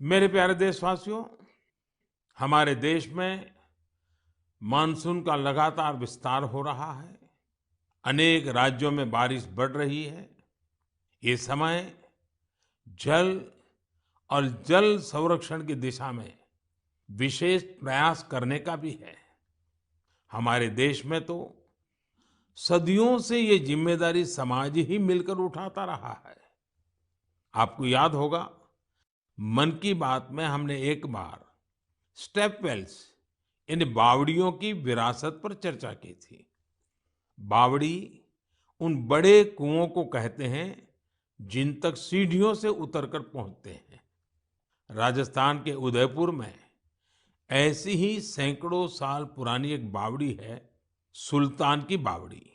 मेरे प्यारे देशवासियों, हमारे देश में मानसून का लगातार विस्तार हो रहा है। अनेक राज्यों में बारिश बढ़ रही है। ये समय जल और जल संरक्षण की दिशा में विशेष प्रयास करने का भी है। हमारे देश में तो सदियों से ये जिम्मेदारी समाज ही मिलकर उठाता रहा है। आपको याद होगा, मन की बात में हमने एक बार स्टेप वेल्स यानी बावड़ियों की विरासत पर चर्चा की थी। बावड़ी उन बड़े कुओं को कहते हैं जिन तक सीढ़ियों से उतरकर पहुंचते हैं। राजस्थान के उदयपुर में ऐसी ही सैकड़ों साल पुरानी एक बावड़ी है, सुल्तान की बावड़ी।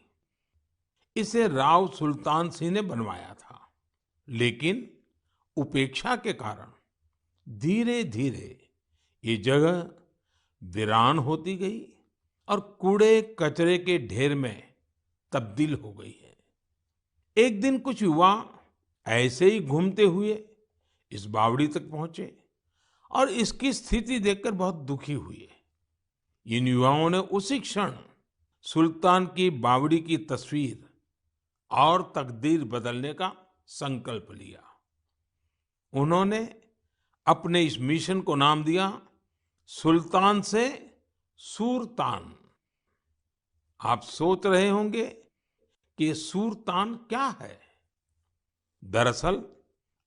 इसे राव सुल्तान सिंह ने बनवाया था, लेकिन उपेक्षा के कारण धीरे धीरे ये जगह वीरान होती गई और कूड़े कचरे के ढेर में तब्दील हो गई है। एक दिन कुछ युवा ऐसे ही घूमते हुए इस बावड़ी तक पहुंचे और इसकी स्थिति देखकर बहुत दुखी हुए। इन युवाओं ने उसी क्षण सुल्तान की बावड़ी की तस्वीर और तकदीर बदलने का संकल्प लिया। उन्होंने अपने इस मिशन को नाम दिया सुल्तान से सूरतान। आप सोच रहे होंगे कि ये सूरतान क्या है। दरअसल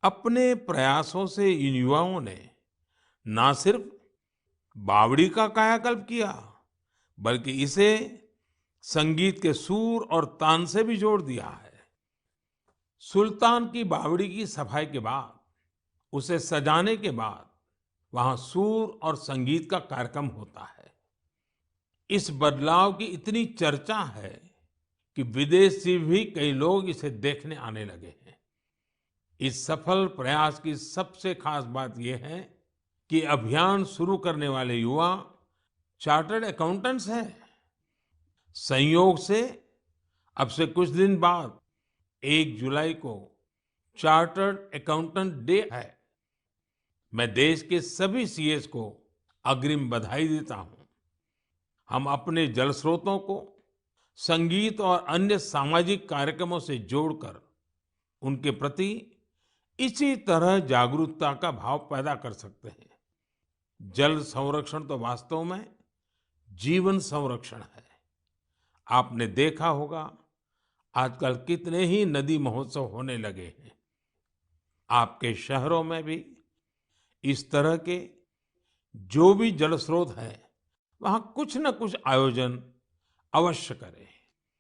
अपने प्रयासों से इन युवाओं ने ना सिर्फ बावड़ी का कायाकल्प किया, बल्कि इसे संगीत के सुर और तान से भी जोड़ दिया है। सुल्तान की बावड़ी की सफाई के बाद, उसे सजाने के बाद वहां सुर और संगीत का कार्यक्रम होता है। इस बदलाव की इतनी चर्चा है कि विदेश से भी कई लोग इसे देखने आने लगे हैं। इस सफल प्रयास की सबसे खास बात यह है कि अभियान शुरू करने वाले युवा चार्टर्ड अकाउंटेंट्स हैं। संयोग से अब से कुछ दिन बाद 1 जुलाई को चार्टर्ड अकाउंटेंट डे है। मैं देश के सभी सीएस को अग्रिम बधाई देता हूं। हम अपने जल स्रोतों को संगीत और अन्य सामाजिक कार्यक्रमों से जोड़कर उनके प्रति इसी तरह जागरूकता का भाव पैदा कर सकते हैं। जल संरक्षण तो वास्तव में जीवन संरक्षण है। आपने देखा होगा, आजकल कितने ही नदी महोत्सव होने लगे हैं। आपके शहरों में भी इस तरह के जो भी जल स्रोत हैं, वहां कुछ न कुछ आयोजन अवश्य करें।